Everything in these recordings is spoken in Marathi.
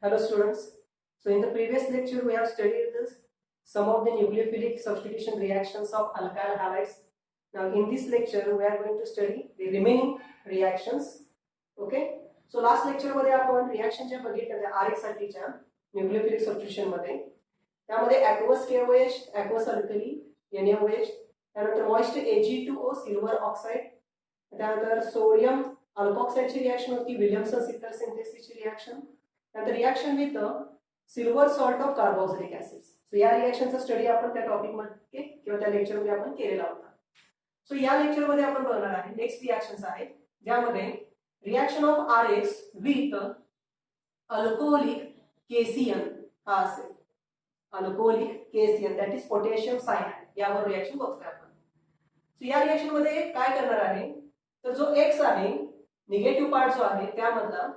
Hello students. So in the previous lecture we have studied some of the nucleophilic substitution reactions of alkyl halides. Now in this lecture we are going to study the remaining reactions. Okay. So last lecture मध्ये आपण रिएक्शन ज्या बघितल्या RX साठीच्या न्यूक्लियोफिलिक सबस्टिट्यूशन मध्ये त्यामध्ये aqueous KOH, aqueous alkali, NaOH, त्यानंतर moist Ag2O सिल्वर ऑक्साइड, त्यानंतर सोडियम अल्कोक्साइडची रिएक्शन होती विलियमसन सिक्टर सिंथेसिसची रिएक्शन, त्यानंतर reaction with silver salt of carboxylic acid. So या रिएक्शनचा स्टडी आपण त्या टॉपिक मध्ये किंवा त्या लेक्चर मध्ये आपण केलेला होता. सो या लेक्चर मध्ये आपण बघणार आहे नेक्स्ट रिएक्शन्स आहेत ज्यामध्ये reaction of RX with alcoholic KCN हा असेल. Alcoholic KCN that is potassium cyanide यावर रिएक्शन बघतोय आपण. सो या रिएक्शन मध्ये काय करणार आहे तर जो X आहे निगेटिव्ह पार्ट जो आहे त्यामधला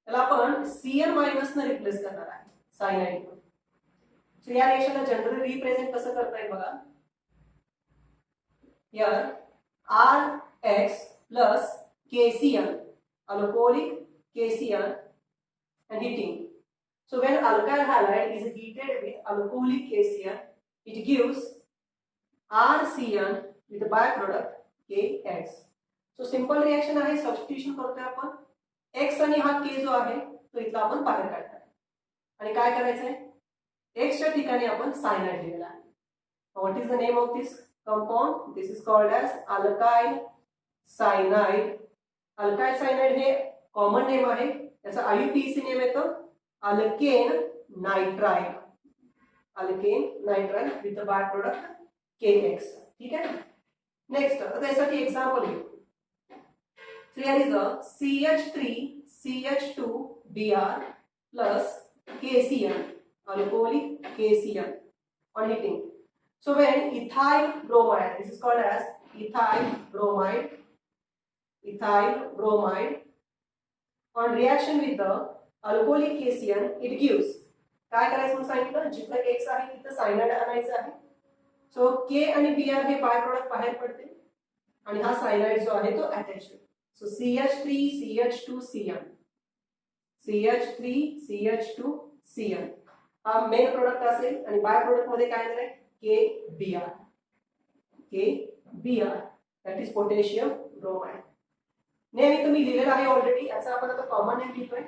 त्याला आपण Cn मायनस ने रिप्लेस करणार आहे सायनाइड. सो या रिएक्शनला जनरली रिप्रेझेंट कसं करता येईल बघा. Here RX plus KCN, alcoholic KCN and heating. So when alkyl halide is heated with alcoholic KCN, it gives RCN with the byproduct KX. So simple reaction आहे, substitution करतोय आपण. X आणि हा K जो आहे तो इथला आपण बाहेर काढणार आणि काय करायचंय X च्या ठिकाणी आपण सायनाइड लिहिलेला आहे. What is the name of this compound? This is called as alkyl cyanide. Alkyl cyanide हे कॉमन नेम आहे, त्याचा IUPAC नेम येतं alkane nitrile. Alkane nitrile with the by product KX. ठीक आहे. नेक्स्ट आता यासाठी एक्झाम्पल घेऊ. So here is a CH3CH2Br plus KCN, alcoholic KCN on heating. So when ethyl bromide, this is called as ethyl bromide on reaction with the alcoholic KCN, it gives काय करायचं म्हणून सांगितलं जिथं X आहे तिथं सायनाइड आणायचं आहे. सो K आणि Br हे बाय प्रोडक्ट बाहेर पडते आणि हा सायनाइड जो आहे तो अटॅच होईल. सो CH3CH2Cn, CH3CH2Cn हा मेन प्रोडक्ट असेल आणि बाय प्रोडक्ट मध्ये काय येणार आहे KBr that is potassium bromide. Name इथं मी लिहिलेलं आहे ऑलरेडी, याचा आपण आता कॉमन नेम लिहितोय.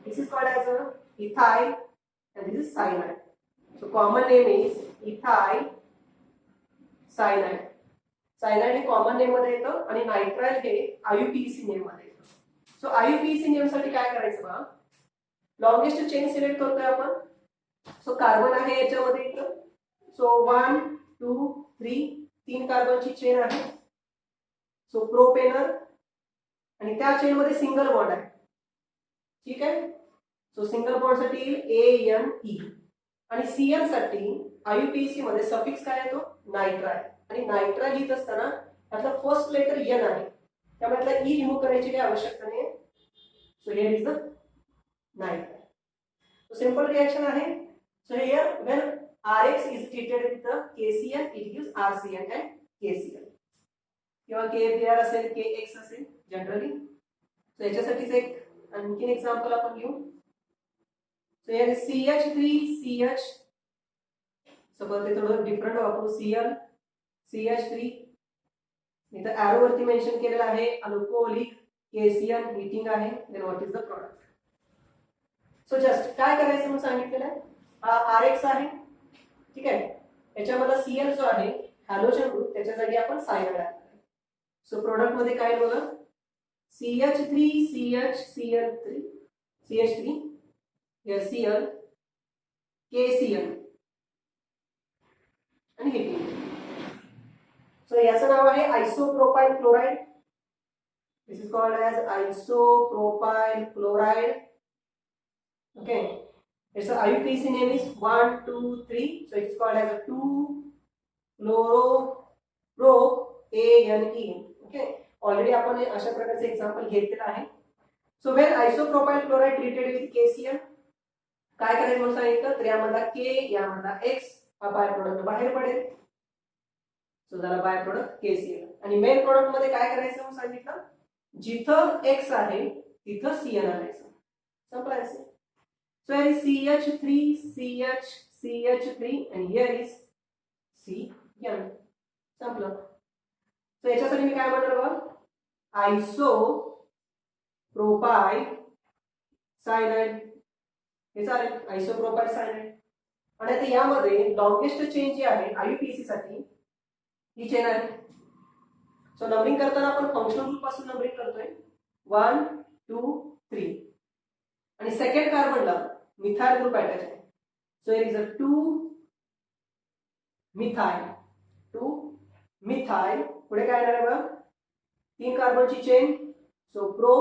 This is called as ethyl and this is cyanide. So common name is ethyl cyanide. Cyanide हे कॉमन नेम मध्ये येतं आणि नायट्राइल हे IUPAC नेम मध्ये येतं. सो IUPAC नेम साठी काय करायचं बघा, लॉंगेस्ट चेन सिलेक्ट करतोय आपण. सो कार्बन आहे याच्यामध्ये इथं. सो 1 2 3 तीन कार्बनची चेन आहे. सो प्रोपेनर आणि त्या चेन मध्ये सिंगल बॉन्ड आहे. ठीक आहे. सो सिंगल बॉन्ड साठी ANE आणि CN साठी IUPAC मध्ये सफिक्स काय येतो नायट्राइल आणि नायट्राइल लिहित असताना त्यातला फर्स्ट लेटर N आहे त्यामुळे त्याला E रिमूव्ह करायची काही आवश्यकता नाही. So here is the nitrile. So simple reaction आहे. So here when RX is treated with the KCN it gives RCN and KCN किंवा KBr असेल KX असेल जनरली. सो याच्यासाठीच एक आणखीन एक्झाम्पल आपण घेऊ. So here is CH3CH. Suppose ते थोडं डिफरंट वापरू. CH3 इथं एरो वरती मेन्शन केलेलं आहे अल्कोहोलिक KCN हीटिंग आहे. Then what is the product. So just काय करायचं म्हणून सांगितलेलं आहे. हा RX आहे. ठीक आहे. याच्यामध्ये Cl जो आहे हॅलोजन ग्रुप त्याच्या जागी आपण सायनाइड टाकणार. सो प्रोडक्ट मध्ये काय बघा CH3CH3 here Cl KCN आणि heating. सो याचं नाव आहे isopropyl chloride. This is called as isopropyl chloride. Okay. its IUPAC name is 1 2 3. so it is called as a 2-fluoro-pro-ane. Okay. Already आपण अशा प्रकारचे एक्झाम्पल घेतलेलं आहे. So when isopropyl chloride treated with KCN काय करायचं म्हणून सांगितलं तर यामधला K यामधला X हा बाय प्रोडक्ट बाहेर पडेल. सो झाला बाय प्रोडक्ट KCN आणि मेन प्रोडक्ट मध्ये काय करायचं म्हणून सांगितलं जिथं X आहे तिथं Cn आणायचं. संपला. So here is CH3, CH3 and here is CN. संपलं. So याच्यासाठी मी काय म्हणणार बघ, आयसो प्रोपाइल सायनाइड हे चालेल, आयसो प्रोपाइल सायनाइड. आणि आता यामध्ये लॉंगेस्ट चेन जी आहे आयुपीसी साठी ही चेन आहे. सो नंबरिंग करताना आपण फंक्शनल ग्रुप पासून नंबरिंग करतोय 1 2 3 आणि सेकंड कार्बनला मिथाइल ग्रुप अटॅच आहे. So here is a 2 methyl पुढे काय येणार आहे बघा, 3 कार्बनची chain. So pro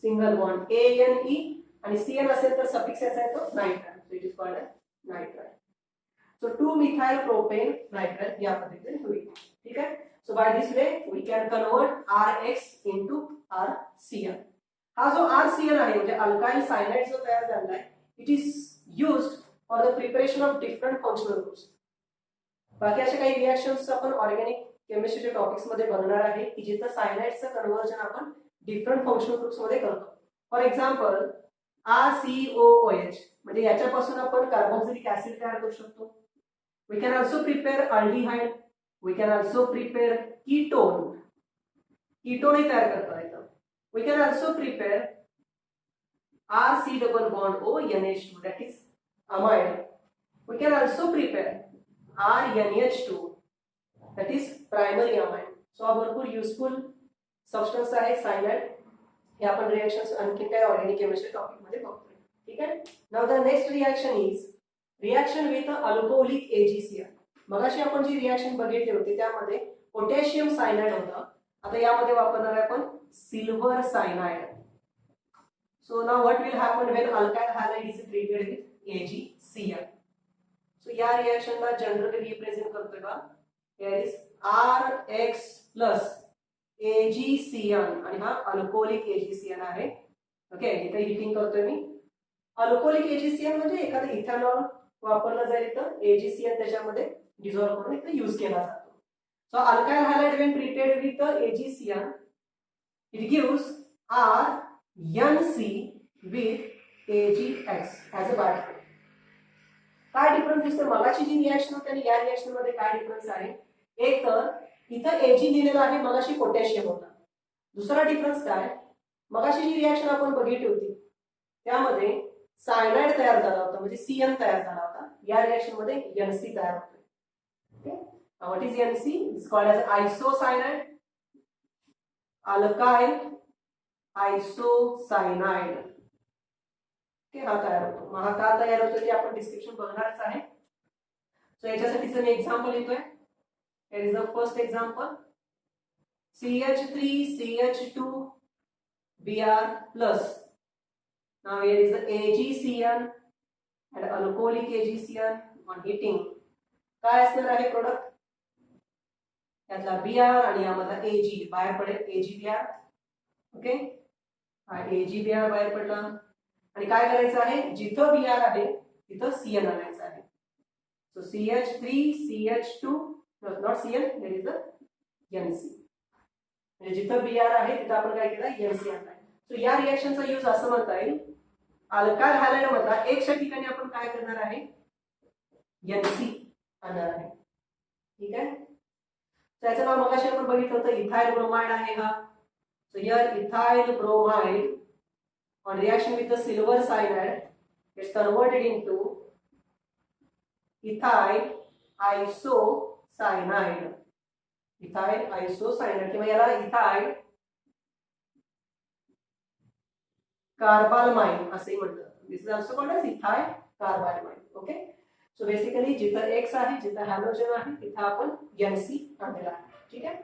single bond ANE आणि CN असेल तर सफिक्स याचा आहे तो nitrile. So it is called as nitrile. So 2 methyl propane nitrile या पद्धतीने होईल. ठीक आहे. So by this way we can convert RX into RCN. हा जो RCN आहे म्हणजे अल्काइल सायनाइड जो तयार झाला आहे, it is used for the preparation of different functional groups. बाकी अशा काही रिएक्शन्स आपण ऑर्गॅनिक केमिस्ट्रीच्या टॉपिक्स मध्ये बघणार आहे की जिथं सायनाइडचं कन्व्हर्जन आपण डिफरंट फंक्शनल ग्रुप्स मध्ये करतो. फॉर एक्झाम्पल RCOOH म्हणजे याच्यापासून आपण कार्बोक्सिलिक ऍसिड तयार करू शकतो. We can also prepare aldehyde, we can also prepare ketone ही तयार करता येतं. We can also prepare RC double bond ONH2 that is amide. We can also prepare RNH2 that is primary amide. So हा भरपूर युजफुल सबस्टन्स आहे सायनाइड. हे आपण रिएक्शन्स आणखी काय ऑर्गॅनिक केमिस्ट्री टॉपिक मध्ये बघतोय. ठीक आहे. Now the next reaction is reaction with alcoholic AgCl. मगाशी आपण जी रिएक्शन बघितली होती त्यामध्ये पोटॅशियम सायनाइड होता. आता यामध्ये वापरणार आहे आपण silver cyanide. So now what will happen when alkyl halide is treated with AgCl? So या रिएक्शन ला जनरली रिप्रेझेंट करतोय बा. Here is RX plus AgCl आणि हा अल्कोहोलिक AgCl आहे. ओके, इथे हिटिंग करतोय मी. अल्कोहोलिक AgCl म्हणजे एखादं इथेनॉल वापरलं जाईल तर AgCl त्याच्यामध्ये डिसॉल्व करून इथे यूज केला जातो. So alkyl halide when treated with AgCl it gives RNC with AgX as a byproduct. काय डिफरन्स दिसतो मगाची जी रिएक्शन होती आणि या रिएक्शन मध्ये काय डिफरन्स आहे? एक तर इथं Ag दिलेला आहे, मगाशी पोटॅशियम होता. दुसरा डिफरन्स काय, मगाशी जी रिएक्शन आपण बघितली होती त्यामध्ये सायनाइड तयार झाला होता म्हणजे CN तयार झाला होता. या रिएक्शन मध्ये NC तयार होतोय. Okay, what is NC? It's called as isocyanide, alkyl isocyanide. Okay, हा तयार होतो. मग हा का तयार होतो ते आपण डिस्क्रिप्शन बघणारच आहे. सो याच्यासाठीचं मी एक्झाम्पल लिहितोय. Here is the first example. CH3CH2 Br plus. Now here is the AgCl and alcoholic AgCl on heating. काय असणार आहे प्रोडक्ट? यातला Br आणि यामधला Ag बाहेर पडेल. AgBr. ओके, हा AgBr बाहेर पडला आणि काय करायचं आहे, जिथं Br आहे तिथं Cn आणायचं आहे. So CH3CH2 not Cn, there is a NC. म्हणजे जिथं Br आहे तिथं आपण काय केलं, NC आणलाय. सो या रिएक्शनचा यूज असं म्हणता येईल, अल्काइल हॅलाइड मधला एकच्या ठिकाणी आपण काय करणार आहे, NC आणणार आहे. ठीक आहे. त्याचं नाव मगाशी आपण बघितलं होतं इथाइल ब्रोमाइड आहे हा. So here ethyl bromide on reaction with the silver cyanide gets converted into ethyl isocyanide. Ethyl isocyanide किंवा याला इथाइल कार्बालमाइन असे म्हणतात. This is also called as ethyl carbylamine. Okay, so basically जिथं X आहे, जिथं हॅलोजन आहे तिथं आपण NC आणलेला आहे. ठीक आहे.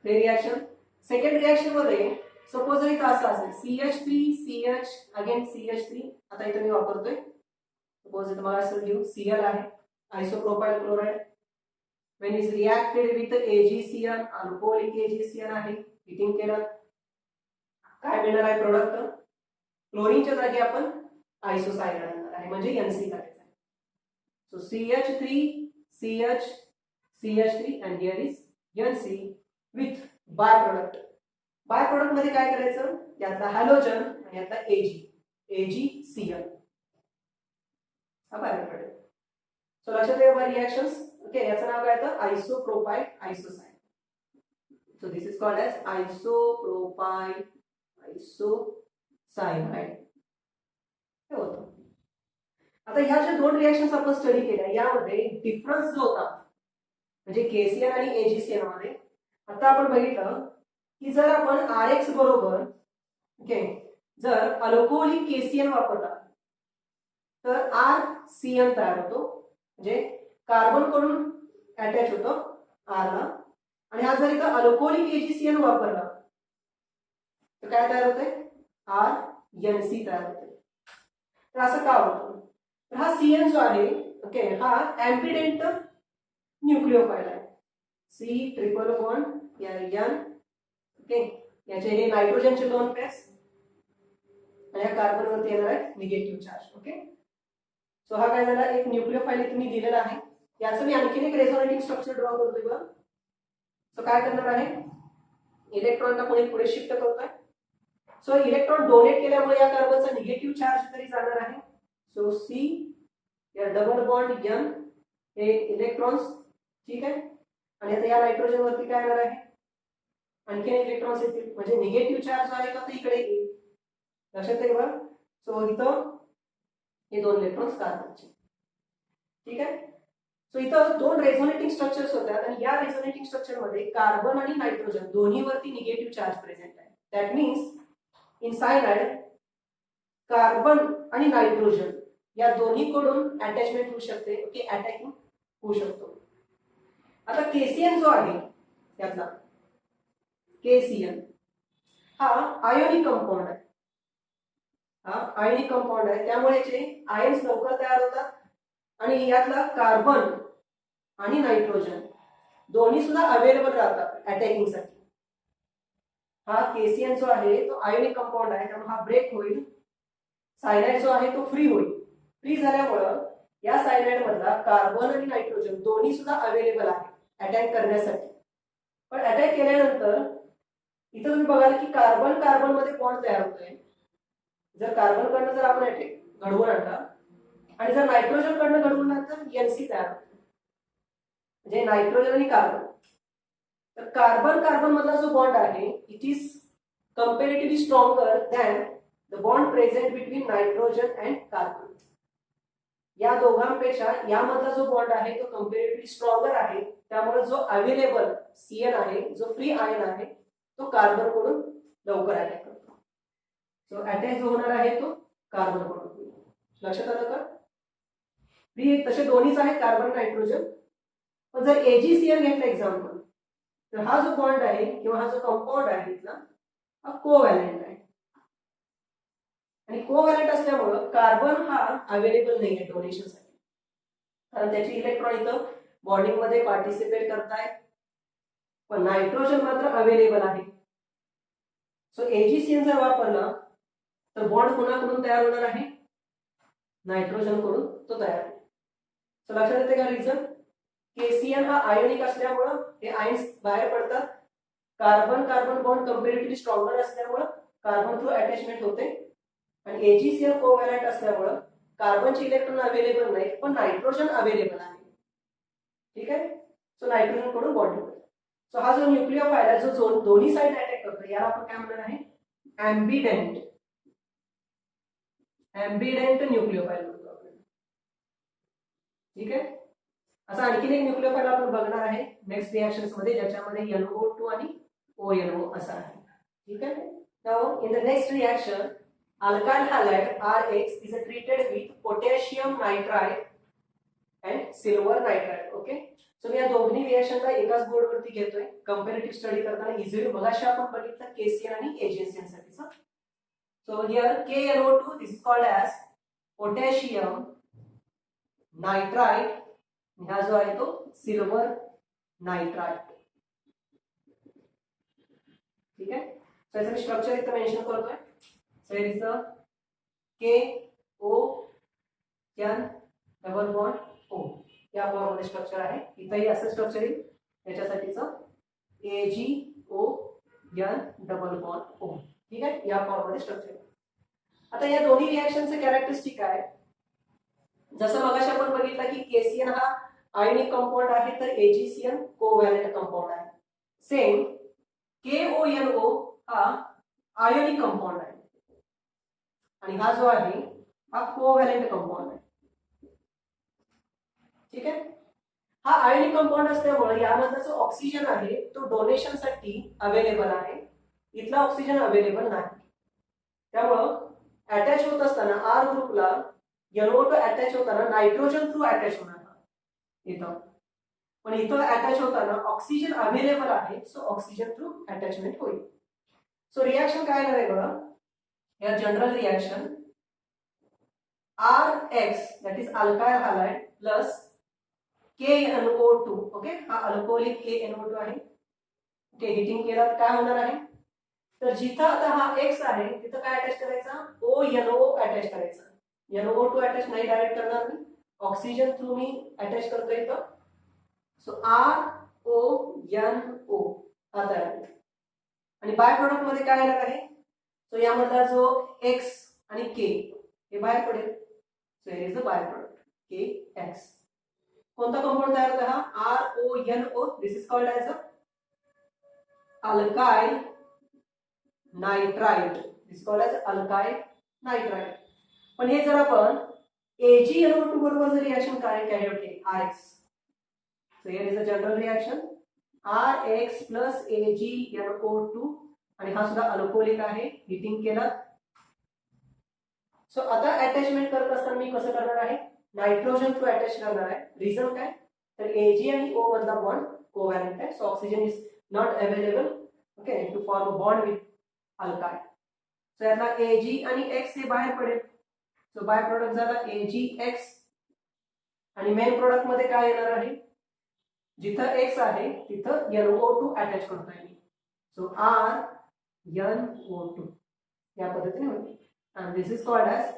रिएक्शन सेकंड रिएक्शन मध्ये सपोज इथं असं असेल CH3CH अगेन CH3. आता इथं मी वापरतोय सपोज इथं मला असं घेऊ Cl आहे, isopropyl chloride. when is reacted with AgCl, alcoholic AgCl आहे, हिटिंग केलं काय मिळणार आहे प्रोडक्ट, क्लोरीनच्या जागी आपण आयसोसायनाइड आणणार आहे म्हणजे NC करायचं आहे. So CH3CH CH3 and here is NC with by product. By product मध्ये काय करायचं, यातला हॅलोजन आणि यातला Ag AgCl हा बाहेर पडेल. सो लक्षात ठेवा रिएक्शन्स. ओके, याचं नाव काय तर isopropyl isocyanide. So this is called as isopropyl isocyanide हे होतं. आता ह्या ज्या दोन रिएक्शन्स आपण स्टडी केल्या यामध्ये डिफरन्स जो होता म्हणजे KCl आणि AgCl मध्ये, आता आपण बघितलं की जर आपण Rx बरोबर ओके जर अल्कोहोलिक KCl वापरला तर RCl तयार होतो, म्हणजे कार्बन कडून अटॅच होतो R ला, आणि हा जर इथं अल्कोहोलिक AgCl वापरला तर काय तयार होते RNC तयार होते. तर असं का होतं? तर हा CN जो आहे ओके हा एम्बिडेंट न्यूक्लिओफाइल आहे. C triple bond N okay, याचे हे नायट्रोजनचे दोन पेअर्स आणि या कार्बन वरती येणार आहे निगेटिव्ह चार्ज. ओके, सो हा काय झाला एक न्यूक्लिओफाइल इथे मी दिलेला आहे. याचं मी आणखीन एक रेझोनेटिंग स्ट्रक्चर ड्रॉ करतोय बघा. सो काय करणार आहे इलेक्ट्रॉनला पुढे पुढे शिफ्ट करतोय. सो इलेक्ट्रॉन डोनेट केल्यामुळे या कार्बनचा निगेटिव्ह चार्ज तरी जाणार आहे. सो C या डबल बॉन्ड N हे इलेक्ट्रॉन्स ठीक आहे, आणि आता या नायट्रोजन वरती काय येणार आहे आणखीन इलेक्ट्रॉन्स येतील, म्हणजे निगेटिव्ह चार्ज आहे का ते इकडे येईल. लक्षात ठेवा. सो इथं हे दोन इलेक्ट्रॉन्स कार्बनचे ठीक आहे. सो इथं दोन रेझोनेटिंग स्ट्रक्चर्स होतात आणि या रेझोनेटिंग स्ट्रक्चर मध्ये कार्बन आणि नायट्रोजन दोन्हीवरती निगेटिव्ह चार्ज प्रेझेंट आहे. That means in cyanide carbon आणि नायट्रोजन या दोन्हीकडून अटॅचमेंट होऊ शकते, ओके अटॅकिंग होऊ शकतो. आता KCl जो आहे यातला KCl हा आयोनिक कंपाऊंड आहे. हा आयोनिक कंपाऊंड आहे, त्यामुळे याचे आयन्स लवकर तयार होतात आणि यातला कार्बन आणि नायट्रोजन दोन्ही सुद्धा अवेलेबल राहतात अटॅकिंग साठी. हा KCl जो आहे तो आयोनिक कंपाऊंड आहे, त्यामुळे हा ब्रेक होईल. सायनाइड जो आहे तो फ्री होईल. फ्री झाल्यामुळं या सायनाइड मधला कार्बन आणि नायट्रोजन दोन्ही सुद्धा अवेलेबल आहे अटॅक करण्यासाठी. पण अटॅक केल्यानंतर इथं तुम्ही बघाल की कार्बन कार्बन मध्ये बॉन्ड तयार होतोय. जर कार्बन कडनं जर आपण अटॅक घडवून आणला आणि जर नायट्रोजन कडनं घडवून आणला तर NC तयार होतो, म्हणजे नायट्रोजन आणि कार्बन. तर कार्बन कार्बन मधला जो बॉन्ड आहे it is comparatively stronger than the bond present between nitrogen and carbon. या दोघांपेक्षा यामधला जो बॉन्ड आहे तो कंपॅरेटिव्हली स्ट्रॉंगर आहे, त्यामुळे जो अवेलेबल CN आहे जो फ्री आयन आहे तो कार्बन कडून लवकर अटॅक करतो. सो अटॅक जो होणार आहे तो कार्बन कडून. लक्षात आलं का? फ्री तसे दोन्हीच आहेत कार्बन नायट्रोजन. पण जर AgCl घेतलं एक्झाम्पल तर हा जो बॉन्ड आहे किंवा हा जो कंपाऊंड आहे इथला हा कोव्हॅलेंट आहे, आणि कोव्हॅलेंट असल्यामुळं कार्बन हा अवेलेबल नाही आहे डोनेशनसाठी, कारण त्याची इलेक्ट्रॉन इथं बॉन्डिंग मध्ये पार्टिसिपेट करतायत. पण नायट्रोजन मात्र अवेलेबल आहे. सो AgCl जर वापरला तर बॉन्ड कोणाकडून तयार होणार आहे नायट्रोजन कडून तो तयार होईल. सो लक्षात येते का रिझन? KCl हा आयोनिक असल्यामुळं हे आयन्स बाहेर पडतात. Carbon carbon bond comparatively stronger असल्यामुळं कार्बन थ्रू अटॅचमेंट होते, आणि AgCl कोव्हॅलेंट असल्यामुळं कार्बनचे इलेक्ट्रॉन अवेलेबल नाही पण नायट्रोजन अवेलेबल आहे. ठीक आहे. सो नायट्रोजन कडून बॉन्ड होतो. सो हा जो न्यूक्लिओफाइल आहे जो दोन्ही साइड अटॅक करतो याला आपण काय म्हणणार आहे एम्बिडेंट न्यूक्लिओफाइल म्हणतो आपण. ठीक आहे. असा आणखीन एक न्यूक्लिओफाइल आपण बघणार आहे नेक्स्ट रिएक्शन्स मध्ये, ज्याच्यामध्ये NO2 आणि ONO असा आहे. ठीक आहे. Now in the next reaction alkyl halide RX is treated with potassium nitride and silver nitride. Okay, so मी या दोन्ही रिएक्शनला एकाच बोर्ड वरती घेतोय कंपॅरेटिव्ह स्टडी करताना इझिली. मगाशी आपण बघितलं KCl आणि AgCl साठीचा. So here KNO2 this is called as potassium nitride, हा जो आहे तो सिल्वर नायट्राइड. ठीक आहे. सो याचं मी स्ट्रक्चर इथं मेन्शन करतोय. So here is the KON double bond O या फॉर्ममध्ये स्ट्रक्चर आहे. इथंही असं स्ट्रक्चर येईल. याच्यासाठीचं AgON डबल बॉन्ड O. ठीक आहे, या फॉर्ममध्ये स्ट्रक्चर. आता या दोन्ही रिएक्शनचे कॅरेक्टरिस्टिक काय, जसं मगाशी आपण बघितलं की केसीएन हा आयोनिक कंपाऊंड आहे तर एजीसीएन कोव्हॅलेंट कंपाऊंड आहे. सेम KONO हा आयोनिक कंपाऊंड आहे आणि हा जो आहे हा कोव्हॅलेंट कंपाऊंड आहे. ठीक आहे. हा आयोनिक कंपाऊंड असल्यामुळे यामधला जो ऑक्सिजन आहे तो डोनेशन साठी अवेलेबल आहे, इथला ऑक्सिजन अवेलेबल नाही. त्यामुळं अटॅच होत असताना आर ग्रुपला NO2 अटॅच होताना नायट्रोजन थ्रू अटॅच होणार इथं, पण इथं अटॅच होताना ऑक्सिजन अवेलेबल आहे सो ऑक्सिजन थ्रू अटॅचमेंट होईल. सो रिएक्शन काय आहे बघा, या general reaction RX that is alkyl halide plus KNO2. Okay, हा अल्कोहोलिक KNO2 आहे. ओके, हिटिंग केला तर काय होणार आहे, तर जिथं आता हा X आहे तिथं काय अटॅच करायचा, ONO अटॅच करायचा. NO2 अटॅच नाही डायरेक्ट करणार मी, ऑक्सिजन थ्रू मी अटॅच करतो इथं. सो RONO हा तयार होईल आणि बाय प्रोडक्ट मध्ये काय येणार आहे, सो यामधला जो X आणि K हे बाहेर पडेल. So here is the byproduct KX. कोणता कंपाऊंड तयार होता हा RONO. This is called as alkyl nitrite. This called as alkyl nitrite. पण हे जर आपण AgNO2 बरोबर जर रिएक्शन कॅरी आउट केली RX, so here is a general reaction RX plus AgNO2 आणि हा सुद्धा अल्कोहोलिक आहे, हिटिंग केला. सो आता अटॅचमेंट करत असताना मी कसं करणार आहे, नायट्रोजन थ्रू अटॅच करणार आहे. रिझन काय, तर Ag आणि O मधला बॉन्ड कोव्हॅलेंट आहे, so oxygen is not available okay to form a bond with alkyl. So यातला Ag आणि X हे बाहेर पडेल. सो बाय प्रोडक्ट झाला AgX आणि मेन प्रोडक्ट मध्ये काय येणार आहे, जिथं X आहे तिथं NO2 अटॅच करतोय मी. सो RNO2 या पद्धतीने होते. And this is called as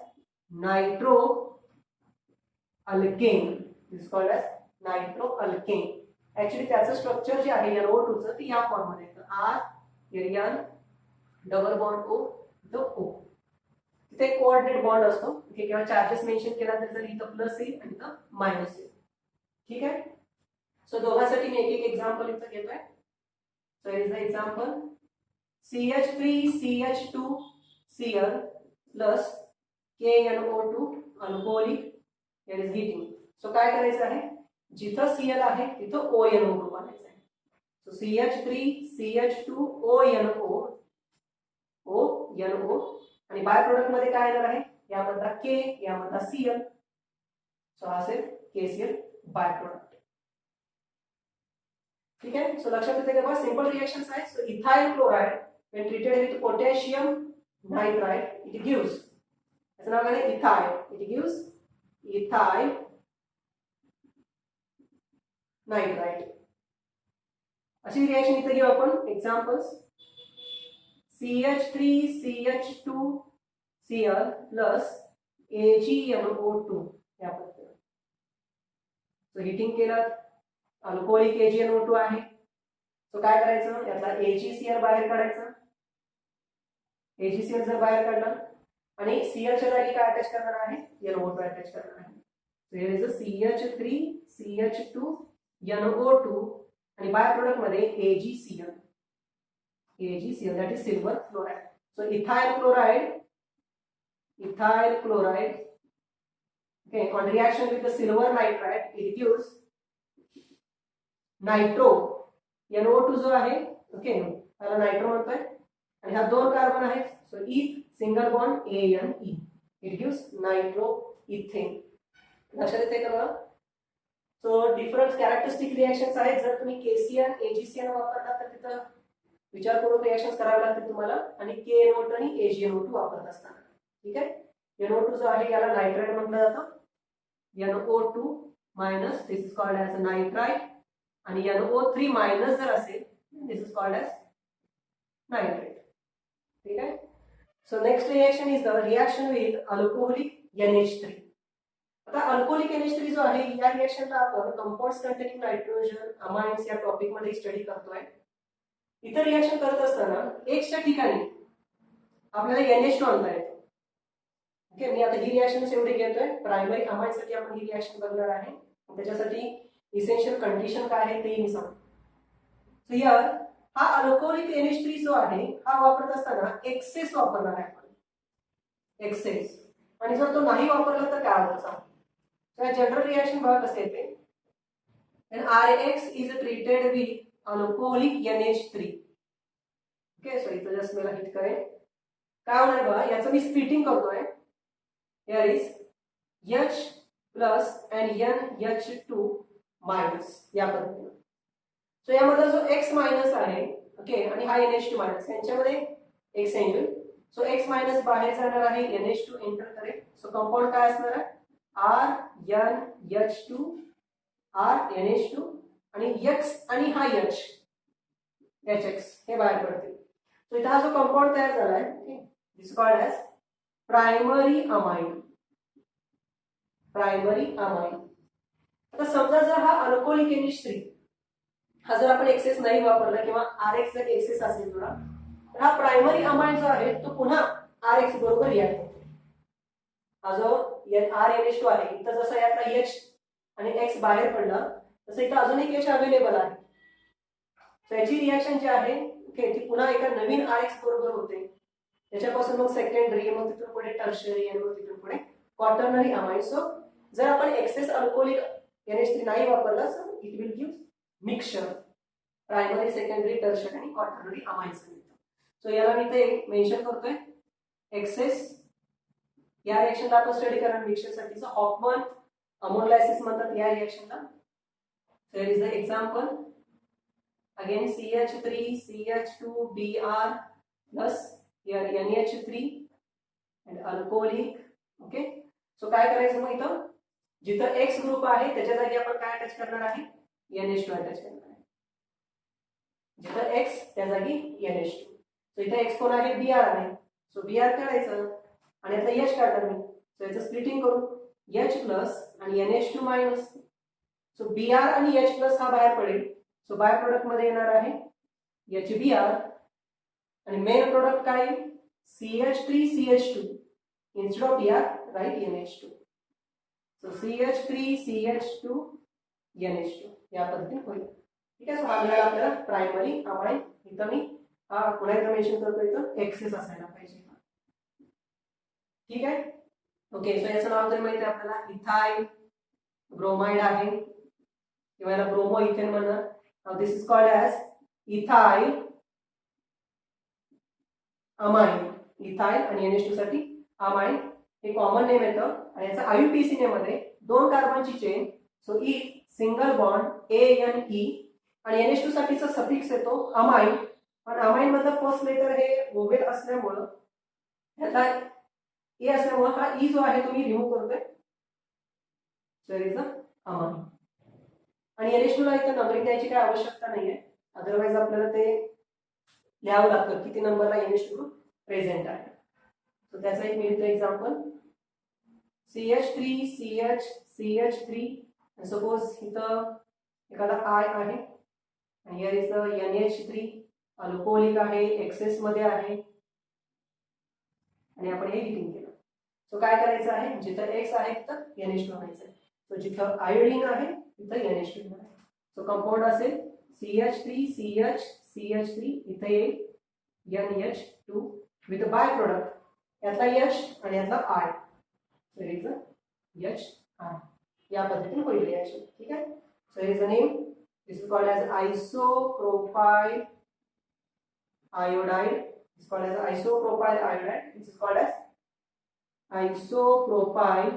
nitroalkane. This is called as nitroalkane. Actually त्याचं स्ट्रक्चर जे आहे NO2 चं ते या फॉर्म मध्ये येतं, R एरियन double bond O the O. तिथे एक कोऑर्डिनेट बॉन्ड असतो, इथे किंवा चार्जेस मेन्शन केला तर जर इथं प्लस येईल आणि इथं मायनस येईल. ठीक आहे. सो दोघांसाठी मी एक एक एक्झाम्पल इथं घेतोय. So here is the example CH3CH2Cl plus KNO2 alcoholic, here is heating. So काय करायचं आहे, जिथं Cl आहे तिथं ONO ग्रुप आणायचा आहे. सो CH3CH2ONO आणि बाय प्रोडक्ट मध्ये काय येणार आहे, यामधला K यामधला Cl. सो हा असेल KCl बाय प्रोडक्ट. ठीक आहे. सो लक्षात येते का, सिंपल रिएक्शन्स आहे. So ethyl chloride when treated with potassium nitrite it gives, त्याचं नाव काय आहे, ethyl. it gives ethyl nitrite. अशी रिएक्शन इथे घेऊ आपण एक्झाम्पल्स. CH3CH2Cl plus AgNO2 या पद्धतीने. सो हिटिंग केलं, अल्कोहोलिक AgNO2 आहे. सो काय करायचं, यातला AgCl बाहेर काढायचं. AgCl जर बाहेर काढला आणि Cl च्या जागी काय अटॅच करणार आहे, NO2 अटॅच करणार आहे. So here is a CH3CH2NO2 आणि बाय प्रोडक्ट मध्ये AgCl that is silver chloride. So ethyl chloride okay, on reaction with the silver nitride it gives nitro. NO2 जो आहे ओके त्याला नायट्रो म्हणतोय आणि हा दोन कार्बन आहेत. So eth single bond ANE it gives nitro ethane. लक्षात येते का. सो डिफरंट कॅरेक्टरिस्टिक रिएक्शन्स आहेत. जर तुम्ही KCl AgCl वापरता तर तिथं विचारपूर्वक रिएक्शन्स करावे लागतील तुम्हाला, आणि KNO2 आणि AgNO2 वापरत असताना. ठीक आहे. NO2 जो आहे याला नायट्राइट म्हटलं जातं. NO2 minus this is called as nitrite आणि NO3 मायनस जर असेल दिस इज कॉल्ड ॲज नायट्रेट. ठीक आहे. So next reaction is the reaction with alcoholic NH3. आता अल्कोहोलिक NH3 जो आहे या रिएक्शनला आपण कंपाऊंड्स कंटेनिंग नायट्रोजन अमाइन्स या टॉपिक मध्ये स्टडी करतोय. इतर रिएक्शन करत असताना X च्या ठिकाणी आपल्याला NH2 आणता येतो. ओके, मी आता ही रिएक्शन एवढी घेतोय. प्रायमरी अमाइनसाठी आपण ही रिएक्शन बघणार आहे. त्याच्यासाठी इसेन्शियल कंडिशन काय आहे ते मी सांगतो. सो हियर हा अल्कोहोलिक NH3 जो आहे हा वापरत असताना एक्सेस वापरणार आहे आपण, एक्सेस. आणि जर तो नाही वापरला तर काय होतं सांग. तर जनरल रिएक्शन बघा कसं येते. and RX is treated with alcoholic NH3. Okay, so इथं जस्ट मला हिट करेल. काय होणार बघा, याचं मी स्प्लिटिंग करतोय. Here is H plus and NH2 minus या पद्धतीने. सो यामध्ये जो X मायनस आहे, ओके, आणि हा NH2 मायनस, यांच्यामध्ये एक्सचेंज होईल. सो X मायनस बाहेर जाणार आहे, NH2 एंटर करेल. सो कंपाऊंड काय असणार आहे, RNH2 RNH2 आणि X आणि हा H HX हे बाहेर पडतील. सो इथं हा जो कंपाऊंड तयार झाला आहे, this called as primary amine. Primary amine. आता समजा जर हा अल्कोहोलिक NH3 हा जर आपण एक्सेस नाही वापरला किंवा RX जर एक्सेस असेल थोडा, तर हा प्रायमरी अमाइन जो आहे तो पुन्हा RX बरोबर रिॲक्ट होतो. हा जो RNH2 आहे, इथं जसं यातला H आणि X बाहेर पडला तसं इथं अजून एक H अवेलेबल आहे. त्याची रिएक्शन जी आहे, ओके, ती पुन्हा एका नवीन RX बरोबर होते. त्याच्यापासून मग सेकंडरी, मग तिथून पुढे टर्शियरी आणि मग तिथून पुढे क्वाटर्नरी अमाइन. सो जर आपण एक्सेस अल्कोहोलिक NH3 नाही वापरला तर it will give mixture primary, secondary, tertiary आणि क्वाटर्नरी अमाइन्स. सो याला मी ते मेन्शन करतोय एक्सेस. या रिएक्शनला आपण स्टडी करणार मिक्सचरसाठीचं हॉफमन अमोनलायसिस म्हणतात या रिएक्शनला. There is the example again CH3 CH2 Br plus here NH3 and alcoholic. Okay, so काय करायचं मग इथं जिथं X ग्रुप आहे त्याच्या जागी आपण काय अटॅच करणार आहे, NH2 अटॅच करणार आहे. जिथं X त्या जागी NH2. सो इथं X कोण आहे, Br आहे. सो Br काढायचं आणि आता H काढणार मी. सो याचं स्प्लिटिंग करू, H प्लस आणि NH2 मायनस. सो Br आणि H प्लस हा बाहेर पडेल. सो बाय प्रोडक्ट मध्ये येणार आहे HBr आणि मेन प्रोडक्ट काय, CH3 CH2 instead of Br write NH2. So CH3 CH2 NH2 या पद्धतीने होईल. ठीक आहे. सो हा मिळाला आपल्याला प्रायमरी अमाइन. इथं मी हा पुन्हा एकदा मेन्शन करतो, इथं एक्सेस असायला पाहिजे. ठीक आहे. ओके, सो याचं नाव जर माहिती आहे आपल्याला, इथाइल ब्रोमाइड आहे किंवा याला ब्रोमो इथेन म्हणतात. Now this is called as ethyl amine. Ethyl आणि NH2 साठी अमाइन हे कॉमन नेम येतं आणि याचा IUPAC नेम मध्ये 2 कार्बनची chain. So e single bond ANE आणि NH2 साठीचा सफिक्स येतो अमाइन. पण अमाइन मधलं फर्स्ट लेटर हे वोवेल असल्यामुळं याचा ए असल्यामुळं हा ई जो आहे तो मी रिमूव्ह करतोय. So it is a amine. आणि NH2 ला इथं नंबरिंग द्यायची काही आवश्यकता नाहीये, अदरवाइज आपल्याला ते लिहावं लागतं किती नंबरला NH2 ग्रुप प्रेझेंट आहे. सो त्याचा एक मिळतं example, CH3 CH CH3. Suppose इथं एखादा I आहे आणि here is the NH3 alcoholic आहे, एक्सेस मध्ये आहे आणि आपण हे हिटिंग केलं. सो काय करायचं आहे, जिथं X आहे तिथं NH2 आणायचं आहे. सो जिथं आयोडीन आहे तिथं NH2 आहे. सो कंपाऊंड असेल CH3 CH CH3, इथे येईल NH2 विथ बाय प्रोडक्ट यातला H आणि यातला I. So it is HI. या पद्धतीने होईल रिएक्शन. ठीक आहे. So it is the name. This is called as isopropyl iodide. This is called as isopropyl iodide. This is called as isopropyl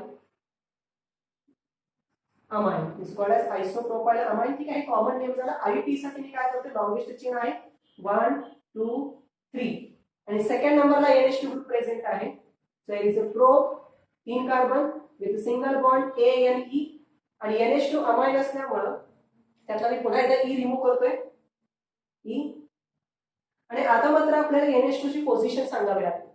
amine. This is called as isopropyl amine. ठीक आहे. कॉमन नेम झाला. IUPAC साठी मी काय करते, लॉंगेस्ट चेन आहे 1 2 3 आणि सेकंड नंबरला NH2 ग्रुप प्रेझेंट आहे. So it is a prop 3 carbon with single bond ANE आणि NH2 अमाइन असल्यामुळं त्यातला मी पुन्हा एकदा ई रिमूव्ह करतोय, ई. आणि आता मात्र आपल्याला NH2 ची पोझिशन सांगावी लागते.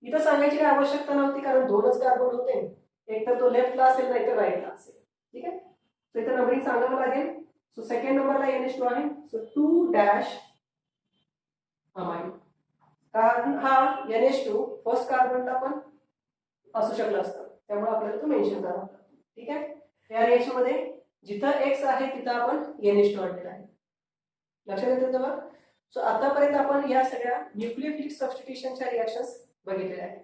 इथं सांगायची काही आवश्यकता नव्हती कारण 2च कार्बन होते, एक तर तो लेफ्टला असेल नाही तर राईटला असेल. ठीक आहे. सो इथं नंबरिंग सांगावं लागेल. सो सेकंड नंबरला NH2 आहे. So 2 dash amine. कारण हा NH2 फर्स्ट कार्बनला पण असू शकलं असतं, त्यामुळे आपल्याला तो मेन्शन करावा लागतो. ठीक आहे, या रिएक्शन मध्ये जिथं एक्स आहे तिथं आपण NH2 आणलेला आहे. लक्षात येतं तेव्हा. सो आतापर्यंत आपण या सगळ्या न्यूक्लियोफिलिक सबस्टिट्यूशनच्या रिएक्शन्स बघितलेल्या आहेत.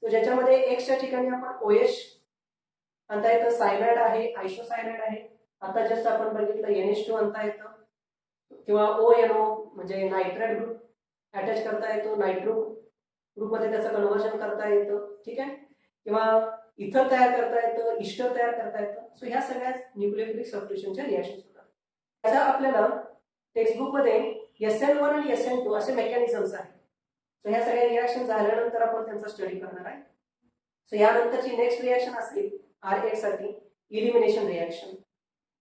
तो ज्याच्यामध्ये एक्सच्या ठिकाणी आपण OH आणता येतं, सायनाइड आहे, आयसोसायनाइड आहे. आता जस्ट आपण बघितलं NH2 आणता येतं, किंवा ONO म्हणजे नायट्राइड ग्रुप अटॅच करता येतो, नायट्रो ग्रुपमध्ये त्याचं कन्व्हर्जन करता येतं. ठीक आहे, किंवा इथर तयार करता येतं, इस्टर तयार करता येतं. सो ह्या सगळ्या न्यूक्लियोफिलिक सबस्टिट्यूशनच्या रिएक्शन्स होतात. त्याचा आपल्याला टेक्स्टबुक मध्ये SN1 आणि SN2 असे मेकॅनिझम्स आहेत. सो ह्या सगळ्या रिएक्शन झाल्यानंतर आपण त्यांचा स्टडी करणार आहे. सो यानंतरची नेक्स्ट रिएक्शन असेल RH साठी इलिमिनेशन रिएक्शन.